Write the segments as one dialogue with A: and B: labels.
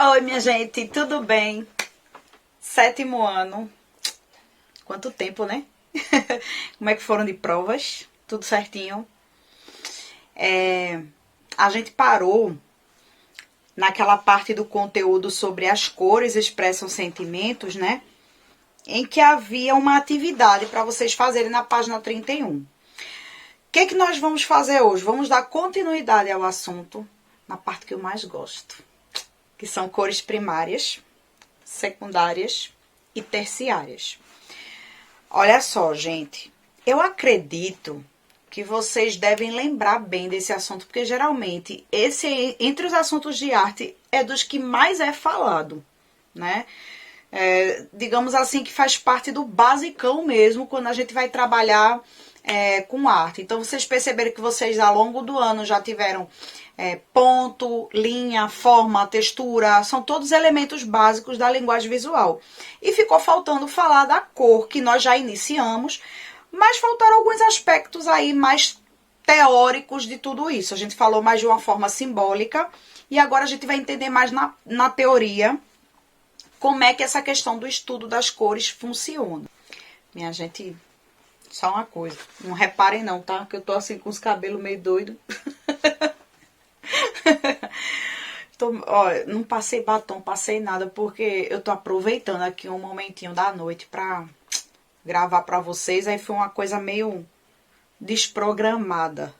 A: Oi, minha gente, tudo bem? 7º ano. Quanto tempo, né? Como é que foram de provas? Tudo certinho? A gente parou naquela parte do conteúdo sobre as cores expressam sentimentos, né? Em que havia uma atividade para vocês fazerem na página 31. O que nós vamos fazer hoje? Vamos dar continuidade ao assunto na parte que eu mais gosto, que são cores primárias, secundárias e terciárias. Olha só, gente, eu acredito que vocês devem lembrar bem desse assunto, porque geralmente esse, entre os assuntos de arte, é dos que mais é falado, né? Digamos assim, que faz parte do basicão mesmo, quando a gente vai trabalhar com arte. Então, vocês perceberam que vocês, ao longo do ano, já tiveram ponto, linha, forma, textura, são todos elementos básicos da linguagem visual. E ficou faltando falar da cor, que nós já iniciamos, mas faltaram alguns aspectos aí mais teóricos de tudo isso. A gente falou mais de uma forma simbólica, e agora a gente vai entender mais na teoria como é que essa questão do estudo das cores funciona. Minha gente, só uma coisa, não reparem não, tá? Que eu tô assim com os cabelos meio doidos. Não passei batom, passei nada, porque eu tô aproveitando aqui um momentinho da noite pra gravar pra vocês. Aí foi uma coisa meio desprogramada,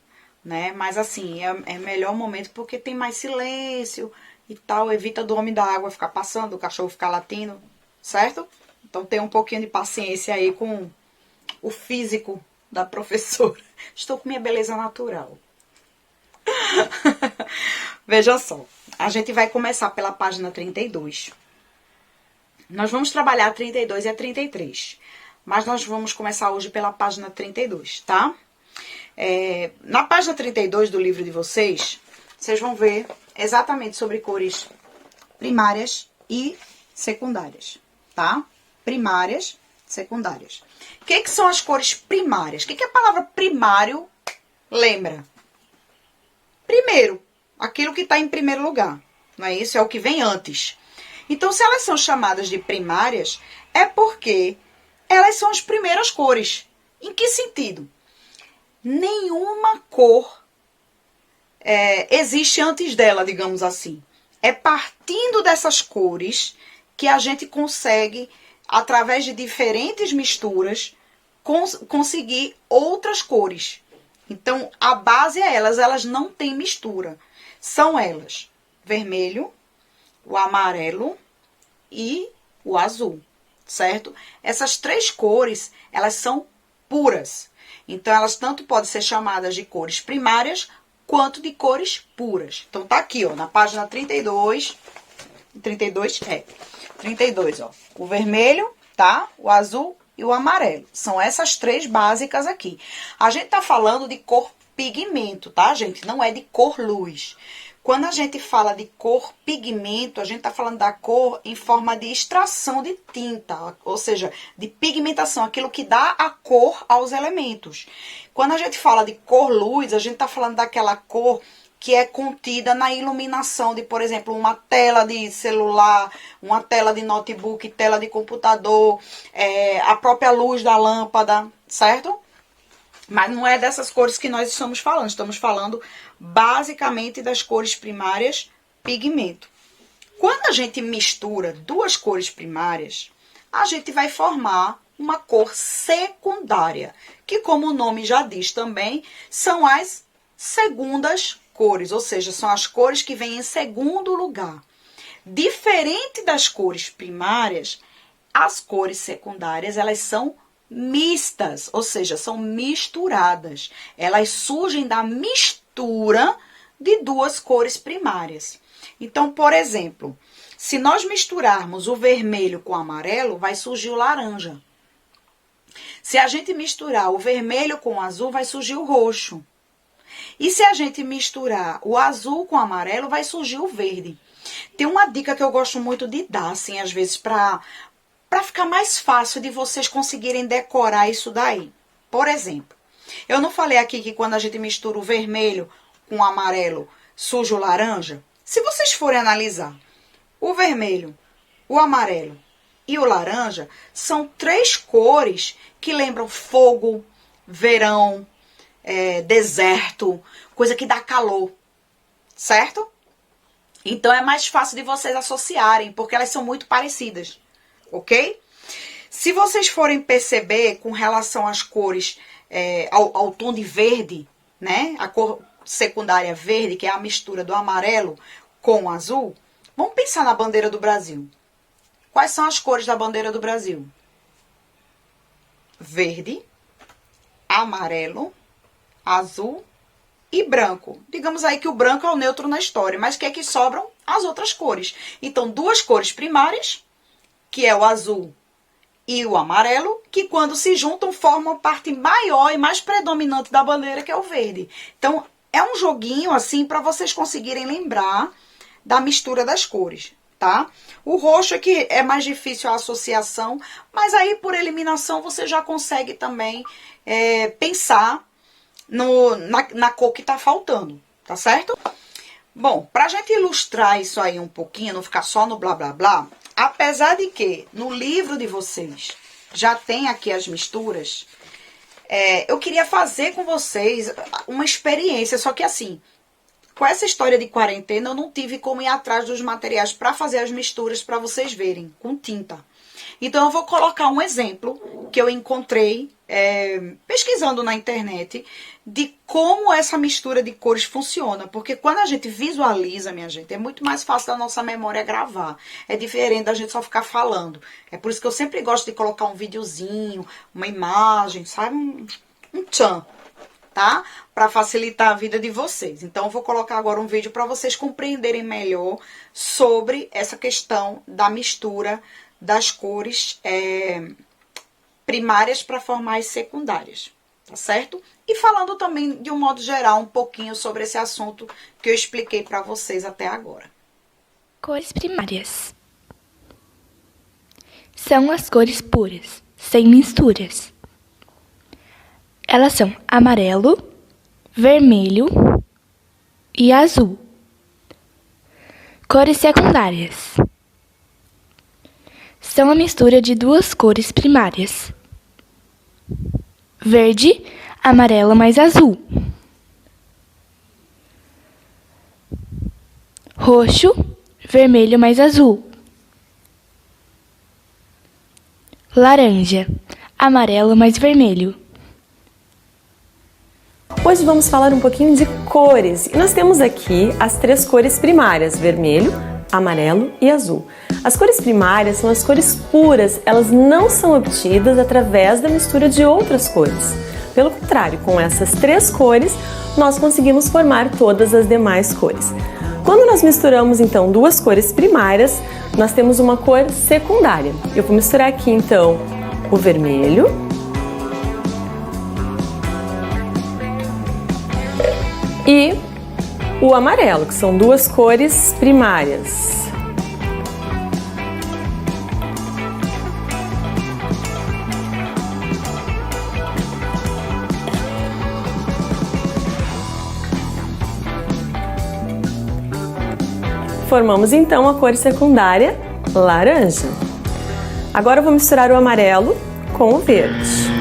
A: né? Mas assim, é melhor momento porque tem mais silêncio e tal, evita do homem da água ficar passando, o cachorro ficar latindo, certo? Então tem um pouquinho de paciência aí com o físico da professora. Estou com minha beleza natural. Veja só, a gente vai começar pela página 32. Nós vamos trabalhar a 32 e a 33, mas nós vamos começar hoje pela página 32, tá? Na página 32 do livro de vocês, vocês vão ver exatamente sobre cores primárias e secundárias, tá? Primárias, secundárias. O que são as cores primárias? O que a palavra primário lembra? Primeiro, aquilo que está em primeiro lugar, não é isso? É o que vem antes. Então, se elas são chamadas de primárias, é porque elas são as primeiras cores. Em que sentido? Nenhuma cor existe antes dela, digamos assim. É partindo dessas cores que a gente consegue, através de diferentes misturas, conseguir outras cores. Então, a base é elas não têm mistura. São elas, vermelho, o amarelo e o azul, certo? Essas três cores, elas são puras. Então, elas tanto podem ser chamadas de cores primárias, quanto de cores puras. Então, tá aqui, ó, na página 32, 32, ó, o vermelho, tá? O azul e o amarelo. São essas três básicas aqui. A gente tá falando de cor pigmento, tá, gente? Não é de cor luz. Quando a gente fala de cor pigmento, a gente tá falando da cor em forma de extração de tinta, ou seja, de pigmentação, aquilo que dá a cor aos elementos. Quando a gente fala de cor luz, a gente tá falando daquela cor que é contida na iluminação de, por exemplo, uma tela de celular, uma tela de notebook, tela de computador, a própria luz da lâmpada, certo? Mas não é dessas cores que nós estamos falando basicamente das cores primárias pigmento. Quando a gente mistura duas cores primárias, a gente vai formar uma cor secundária, que, como o nome já diz também, são as segundas cores, ou seja, são as cores que vêm em segundo lugar. Diferente das cores primárias, as cores secundárias, elas são mistas, ou seja, são misturadas. Elas surgem da mistura de duas cores primárias. Então, por exemplo, se nós misturarmos o vermelho com o amarelo, vai surgir o laranja. Se a gente misturar o vermelho com o azul, vai surgir o roxo. E se a gente misturar o azul com o amarelo, vai surgir o verde. Tem uma dica que eu gosto muito de dar, assim, às vezes, para ficar mais fácil de vocês conseguirem decorar isso daí. Por exemplo, eu não falei aqui que quando a gente mistura o vermelho com o amarelo, surge o laranja? Se vocês forem analisar, o vermelho, o amarelo e o laranja são 3 cores que lembram fogo, verão, deserto, coisa que dá calor, certo? Então é mais fácil de vocês associarem, porque elas são muito parecidas, ok? Se vocês forem perceber com relação às cores, ao tom de verde, né? A cor secundária verde, que é a mistura do amarelo com o azul, vamos pensar na bandeira do Brasil. Quais são as cores da bandeira do Brasil? Verde, amarelo, azul e branco. Digamos aí que o branco é o neutro na história, mas que é que sobram as outras cores. Então, 2 cores primárias, que é o azul e o amarelo, que quando se juntam formam a parte maior e mais predominante da bandeira, que é o verde. Então, é um joguinho assim para vocês conseguirem lembrar da mistura das cores, tá? O roxo é que é mais difícil a associação, mas aí por eliminação você já consegue também pensar na cor que tá faltando, tá certo? Bom, pra gente ilustrar isso aí um pouquinho, não ficar só no blá blá blá, apesar de que no livro de vocês já tem aqui as misturas, eu queria fazer com vocês uma experiência, só que assim, com essa história de quarentena, eu não tive como ir atrás dos materiais para fazer as misturas para vocês verem, com tinta. Então, eu vou colocar um exemplo que eu encontrei pesquisando na internet de como essa mistura de cores funciona. Porque quando a gente visualiza, minha gente, é muito mais fácil da nossa memória gravar. É diferente da gente só ficar falando. É por isso que eu sempre gosto de colocar um videozinho, uma imagem, sabe? Um tchan, tá? Para facilitar a vida de vocês. Então, eu vou colocar agora um vídeo para vocês compreenderem melhor sobre essa questão da mistura das cores primárias para formar as secundárias, tá certo? E falando também, de um modo geral, um pouquinho sobre esse assunto que eu expliquei para vocês até agora.
B: Cores primárias são as cores puras, sem misturas. Elas são amarelo, vermelho e azul. Cores secundárias são a mistura de 2 cores primárias: verde, amarelo mais azul, roxo, vermelho mais azul, laranja, amarelo mais vermelho.
C: Hoje vamos falar um pouquinho de cores. E nós temos aqui as 3 cores primárias: vermelho, amarelo e azul. As cores primárias são as cores puras, elas não são obtidas através da mistura de outras cores. Pelo contrário, com essas 3 cores, nós conseguimos formar todas as demais cores. Quando nós misturamos, então, 2 cores primárias, nós temos uma cor secundária. Eu vou misturar aqui, então, o vermelho e o amarelo, que são 2 cores primárias. Formamos então a cor secundária laranja. Agora eu vou misturar o amarelo com o verde.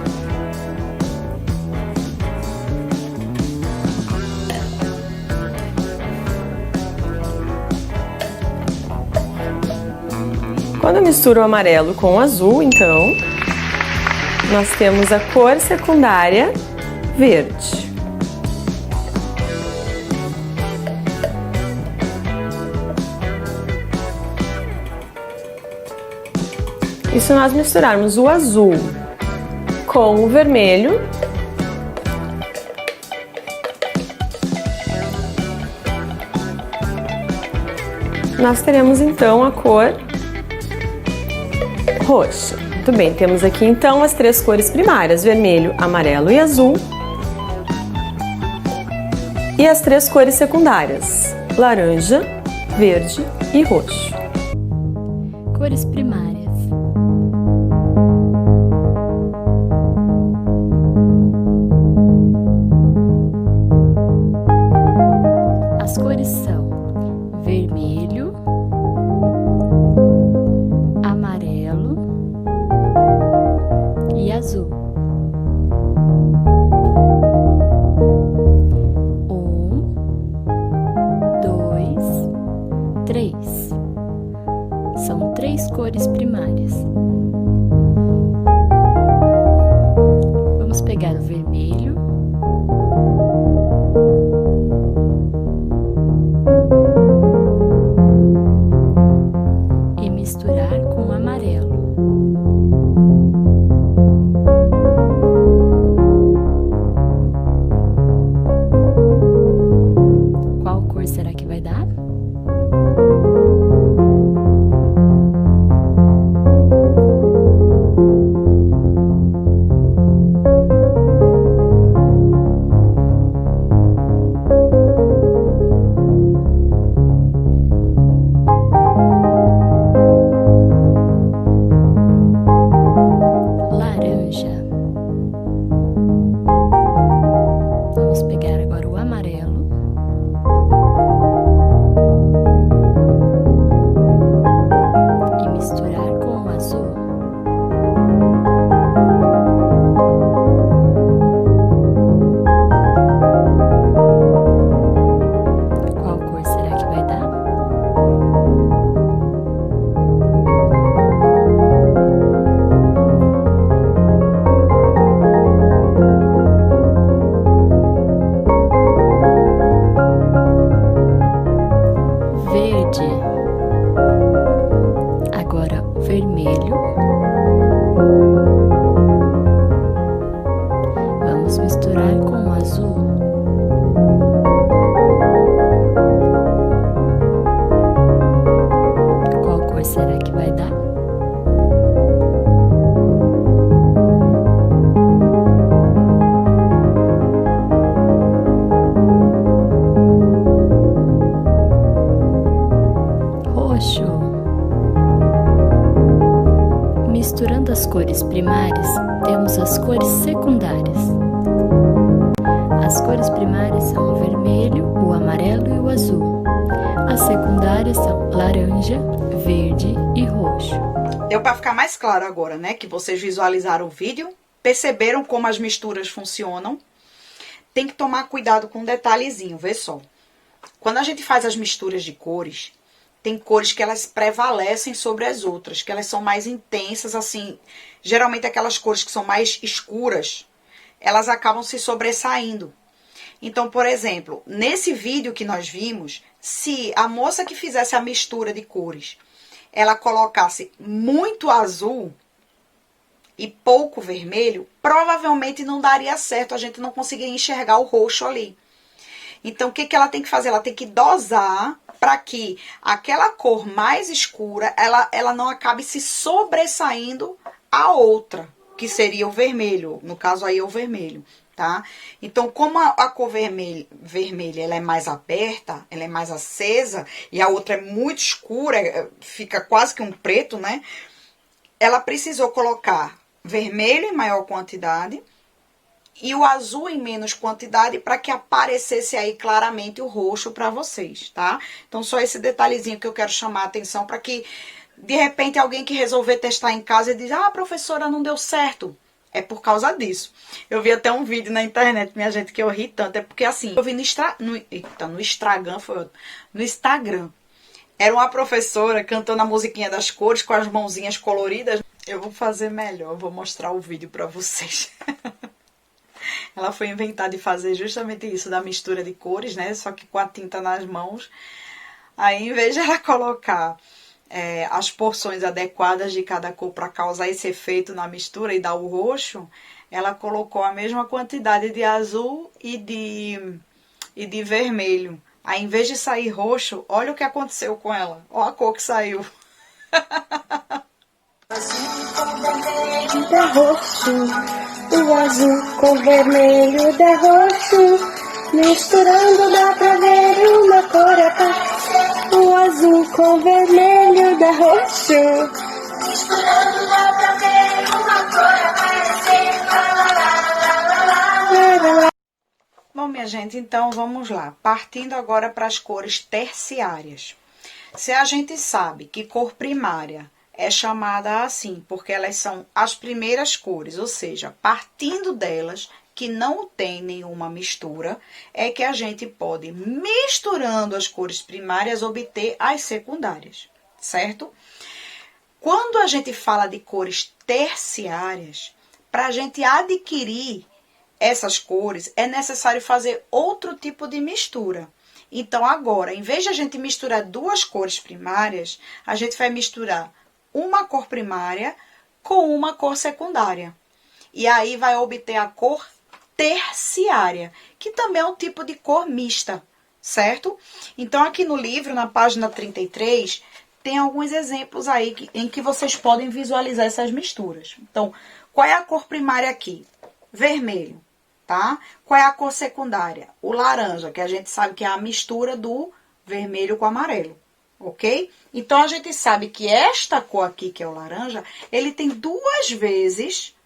C: Quando eu misturo o amarelo com o azul, então, nós temos a cor secundária verde. E se nós misturarmos o azul com o vermelho, nós teremos então a cor roxa. Muito bem, temos aqui então as três cores primárias, vermelho, amarelo e azul. E as três cores secundárias, laranja, verde e roxo.
B: Cores primárias. As cores são vermelho, amarelo e azul. São três cores primárias. Vamos pegar o vermelho e misturar com o amarelo. Qual cor será que vai dar? Vamos pegar agora o amarelo e misturar com o azul. Qual cor será que vai dar? Verde. Agora o vermelho. Vamos misturar com o azul. Qual cor será que vai dar? Roxo. Misturando as cores primárias, temos as cores secundárias. As cores primárias são o vermelho, o amarelo e o azul. As secundárias são laranja, verde e roxo.
A: Deu para ficar mais claro agora, né? Que vocês visualizaram o vídeo, perceberam como as misturas funcionam. Tem que tomar cuidado com um detalhezinho, vê só. Quando a gente faz as misturas de cores, tem cores que elas prevalecem sobre as outras, que elas são mais intensas, assim. Geralmente aquelas cores que são mais escuras, elas acabam se sobressaindo. Então, por exemplo, nesse vídeo que nós vimos, se a moça que fizesse a mistura de cores, ela colocasse muito azul e pouco vermelho, provavelmente não daria certo, a gente não conseguiria enxergar o roxo ali. Então, o que ela tem que fazer? Ela tem que dosar para que aquela cor mais escura, ela não acabe se sobressaindo a outra, que seria o vermelho. No caso aí é o vermelho, tá? Então, como a cor vermelha ela é mais aberta, ela é mais acesa, e a outra é muito escura, fica quase que um preto, né? Ela precisou colocar vermelho em maior quantidade e o azul em menos quantidade para que aparecesse aí claramente o roxo para vocês, tá? Então, só esse detalhezinho que eu quero chamar a atenção para que, de repente, alguém que resolver testar em casa e diz, ah, professora, não deu certo. É por causa disso. Eu vi até um vídeo na internet, minha gente, que eu ri tanto. É porque, assim, eu vi no Instagram. Era uma professora cantando a musiquinha das cores com as mãozinhas coloridas. Eu vou fazer melhor, eu vou mostrar o vídeo para vocês. Ela foi inventar de fazer justamente isso, da mistura de cores, né? Só que com a tinta nas mãos. Aí, em vez de ela colocar as porções adequadas de cada cor para causar esse efeito na mistura e dar o roxo, ela colocou a mesma quantidade de azul e de vermelho Aí, em vez de sair roxo, olha o que aconteceu com ela. Olha a cor que saiu.
D: Dá roxo, o azul com vermelho dá roxo, misturando dá pra ver uma cor a par. O azul com vermelho dá roxo, misturando dá pra ver uma cor aparecer.
A: Bom, minha gente, então vamos lá. Partindo agora para as cores terciárias. Se a gente sabe que cor primária é chamada assim, porque elas são as primeiras cores, ou seja, partindo delas, que não tem nenhuma mistura, é que a gente pode, misturando as cores primárias, obter as secundárias, certo? Quando a gente fala de cores terciárias, para a gente adquirir essas cores, é necessário fazer outro tipo de mistura. Então, agora, em vez de a gente misturar duas cores primárias, a gente vai misturar uma cor primária com uma cor secundária. E aí vai obter a cor terciária, que também é um tipo de cor mista, certo? Então, aqui no livro, na página 33, tem alguns exemplos aí em que vocês podem visualizar essas misturas. Então, qual é a cor primária aqui? Vermelho, tá? Qual é a cor secundária? O laranja, que a gente sabe que é a mistura do vermelho com amarelo. Ok? Então, a gente sabe que esta cor aqui, que é o laranja, ele tem duas vezes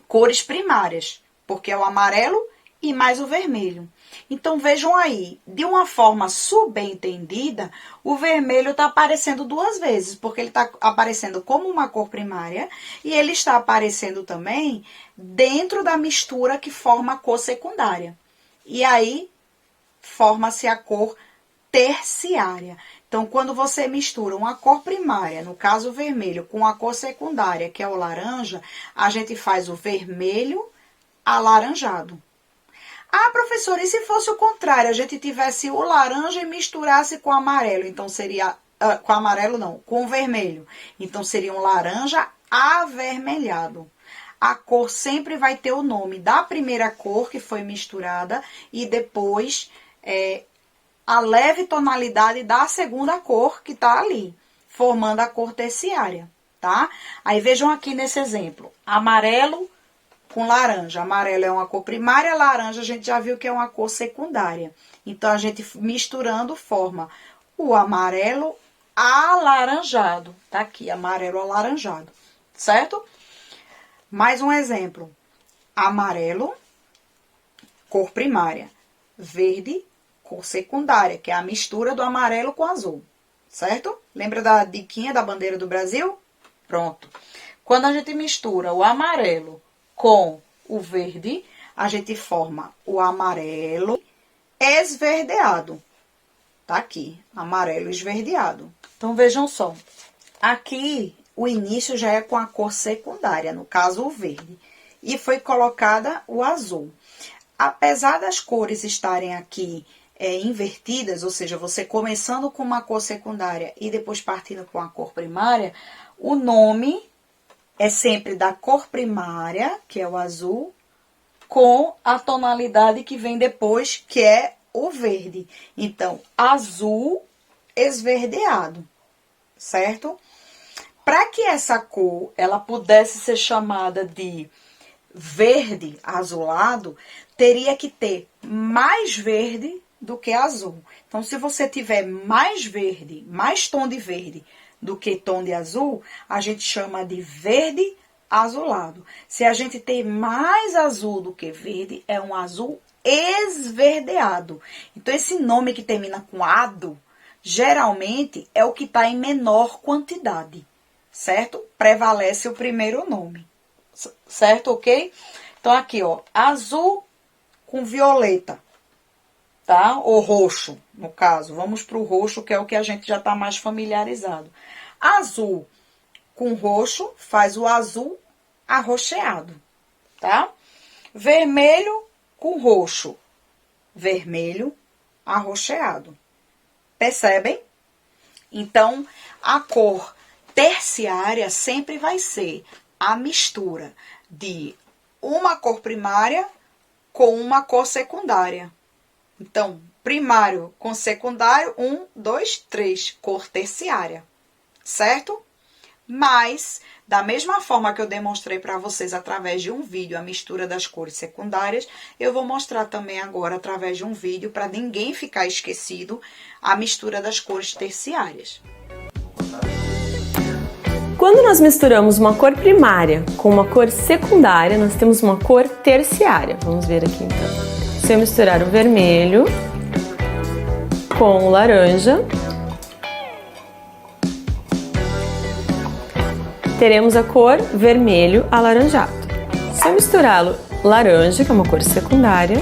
A: cores primárias, porque é o amarelo e mais o vermelho. Então, vejam aí, de uma forma subentendida, o vermelho está aparecendo duas vezes, porque ele está aparecendo como uma cor primária e ele está aparecendo também dentro da mistura que forma a cor secundária. E aí, forma-se a cor terciária. Então, quando você mistura uma cor primária, no caso o vermelho, com a cor secundária, que é o laranja, a gente faz o vermelho alaranjado. Ah, professora, e se fosse o contrário? A gente tivesse o laranja e misturasse com o amarelo, então seria... com o amarelo não, com o vermelho. Então, seria um laranja avermelhado. A cor sempre vai ter o nome da primeira cor que foi misturada e depois... a leve tonalidade da segunda cor que tá ali, formando a cor terciária, tá? Aí vejam aqui nesse exemplo, amarelo com laranja. Amarelo é uma cor primária, laranja a gente já viu que é uma cor secundária. Então, a gente misturando forma o amarelo alaranjado, tá aqui, amarelo alaranjado, certo? Mais um exemplo, amarelo, cor primária, verde, cor secundária, que é a mistura do amarelo com azul, certo? Lembra da diquinha da bandeira do Brasil? Pronto. Quando a gente mistura o amarelo com o verde, a gente forma o amarelo esverdeado. Tá aqui, amarelo esverdeado. Então, vejam só. Aqui, o início já é com a cor secundária, no caso, o verde. E foi colocada o azul. Apesar das cores estarem aqui invertidas, ou seja, você começando com uma cor secundária e depois partindo com a cor primária, o nome é sempre da cor primária, que é o azul, com a tonalidade que vem depois, que é o verde. Então, azul esverdeado, certo? Para que essa cor ela pudesse ser chamada de verde azulado, teria que ter mais verde do que azul. Então, se você tiver mais verde, mais tom de verde do que tom de azul, a gente chama de verde azulado. Se a gente tem mais azul do que verde, é um azul esverdeado. Então, esse nome que termina com ado, geralmente é o que está em menor quantidade, certo? Prevalece o primeiro nome, certo? Ok? Então, aqui, ó, azul com violeta, tá? Ou roxo, no caso. Vamos para o roxo, que é o que a gente já está mais familiarizado. Azul com roxo faz o azul arroxeado, tá? Vermelho com roxo, vermelho arroxeado. Percebem? Então, a cor terciária sempre vai ser a mistura de uma cor primária com uma cor secundária, Então, primário com secundário, 1, 2, 3, cor terciária, certo? Mas, da mesma forma que eu demonstrei para vocês através de um vídeo a mistura das cores secundárias, eu vou mostrar também agora através de um vídeo, para ninguém ficar esquecido, a mistura das cores terciárias.
C: Quando nós misturamos uma cor primária com uma cor secundária, nós temos uma cor terciária. Vamos ver aqui então. Se eu misturar o vermelho com o laranja, teremos a cor vermelho alaranjado. Se eu misturá-lo laranja, que é uma cor secundária,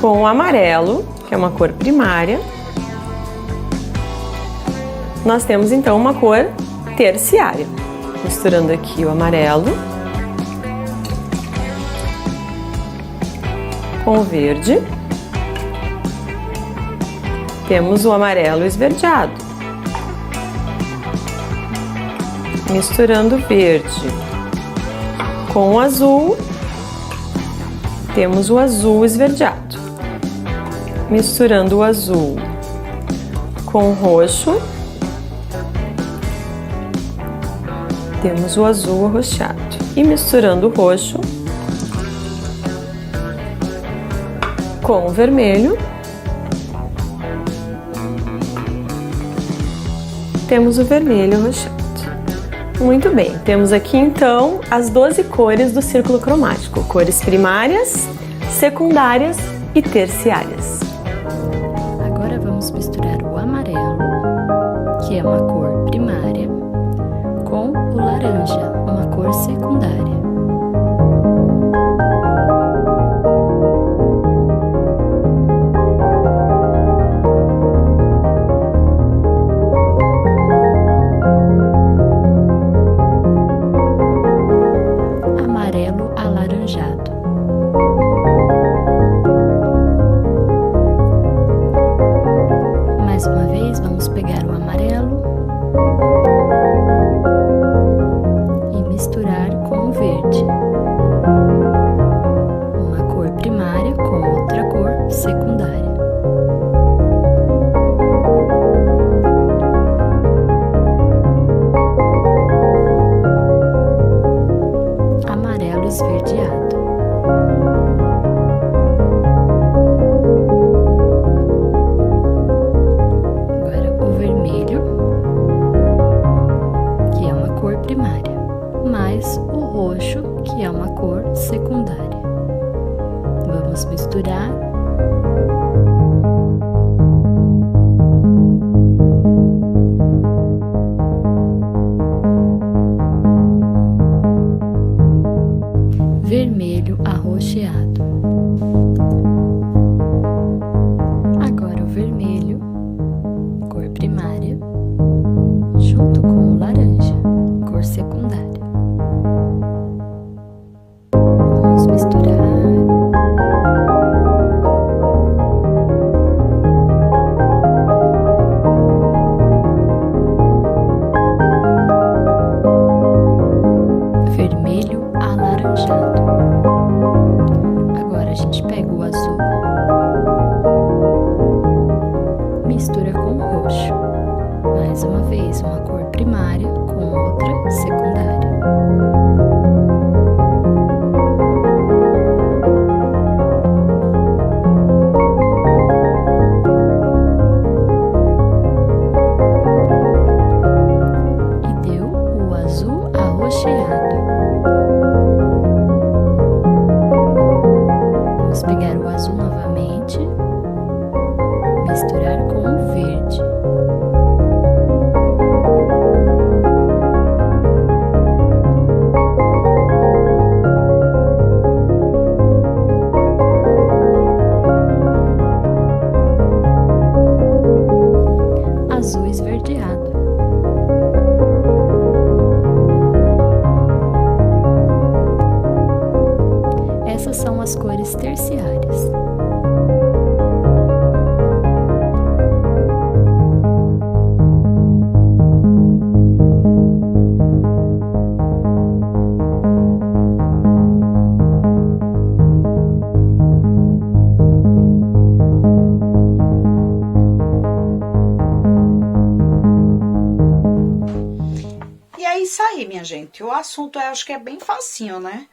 C: com o amarelo, que é uma cor primária, nós temos então uma cor terciária. Misturando aqui o amarelo com o verde, temos o amarelo esverdeado. Misturando o verde com o azul, temos o azul esverdeado. Misturando o azul com o roxo, temos o azul arroxeado. E misturando o roxo com o vermelho, temos o vermelho arroxeado. Muito bem, temos aqui então as 12 cores do círculo cromático: cores primárias, secundárias e terciárias.
B: Agora vamos misturar o amarelo, que é uma cor primária, com o laranja, uma cor secundária. Amarelo alaranjado. Mais uma vez, vamos pegar o amarelo e misturar com o verde. Uma cor primária com outra cor secundária. Amarelo esverdeado. Agora o vermelho, que é uma cor primária, mais o roxo, que é uma cor secundária. Vamos misturar. Vermelho arroxeado. Agora o vermelho, cor primária, junto com o laranja, cor secundária. Vamos misturar. Vermelho alaranjado. Agora a gente pega o azul, mistura com o roxo. Mais uma vez, uma cor primária com outra secundária. E deu o azul arroxeado. Vamos pegar o azul novamente, misturar com o verde.
A: isso aí, minha gente. O assunto acho que é bem facinho, né?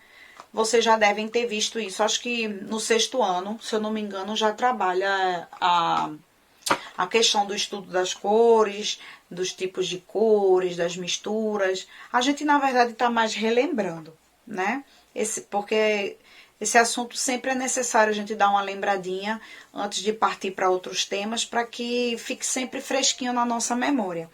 A: Vocês já devem ter visto isso. Acho que no 6º ano, se eu não me engano, já trabalha a questão do estudo das cores, dos tipos de cores, das misturas. A gente, na verdade, está mais relembrando, né? Porque esse assunto sempre é necessário a gente dar uma lembradinha antes de partir para outros temas, para que fique sempre fresquinho na nossa memória.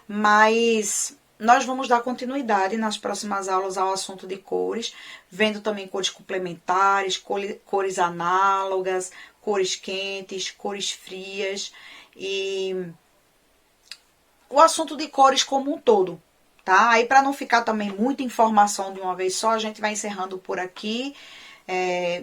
A: Mas nós vamos dar continuidade nas próximas aulas ao assunto de cores, vendo também cores complementares, cores análogas, cores quentes, cores frias e o assunto de cores como um todo, tá? Aí, para não ficar também muita informação de uma vez só, a gente vai encerrando por aqui.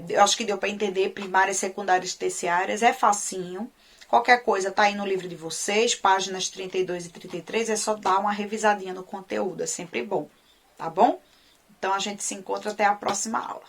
A: Eu acho que deu para entender primárias, secundárias e terciárias, é facinho. Qualquer coisa tá aí no livro de vocês, páginas 32 e 33, é só dar uma revisadinha no conteúdo, é sempre bom, tá bom? Então, a gente se encontra até a próxima aula.